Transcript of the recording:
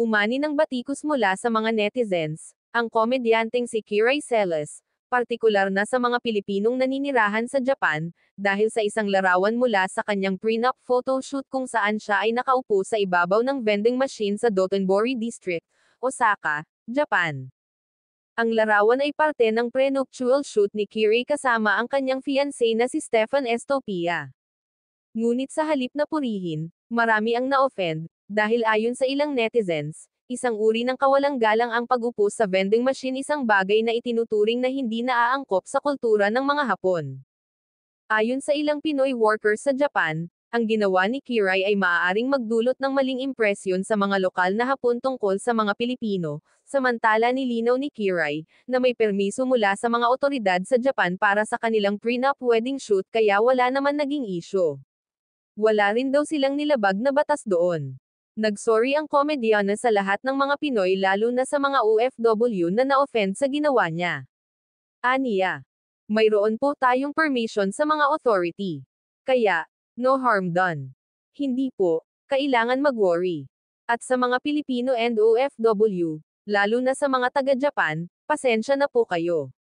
Umani ng batikos mula sa mga netizens, ang komedyanteng si Kiray Celes, partikular na sa mga Pilipinong naninirahan sa Japan, dahil sa isang larawan mula sa kanyang prenup photoshoot kung saan siya ay nakaupo sa ibabaw ng vending machine sa Dotonbori District, Osaka, Japan. Ang larawan ay parte ng prenuptial shoot ni Kiray kasama ang kanyang fiancé na si Stefan Estopia. Ngunit sa halip na purihin, marami ang na-offend, dahil ayon sa ilang netizens, isang uri ng kawalang galang ang pag-upo sa vending machine, isang bagay na itinuturing na hindi naaangkop sa kultura ng mga Hapon. Ayon sa ilang Pinoy workers sa Japan, ang ginawa ni Kiray ay maaaring magdulot ng maling impresyon sa mga lokal na Hapon tungkol sa mga Pilipino, samantala nilinaw ni Kiray, na may permiso mula sa mga otoridad sa Japan para sa kanilang prenup wedding shoot kaya wala naman naging issue. Wala rin daw silang nilabag na batas doon. Nagsorry ang komedyana sa lahat ng mga Pinoy lalo na sa mga OFW na na-offend sa ginawa niya. Aniya, mayroon po tayong permission sa mga authority. Kaya, no harm done. Hindi po, kailangan mag-worry. At sa mga Pilipino and OFW, lalo na sa mga taga-Japan, pasensya na po kayo.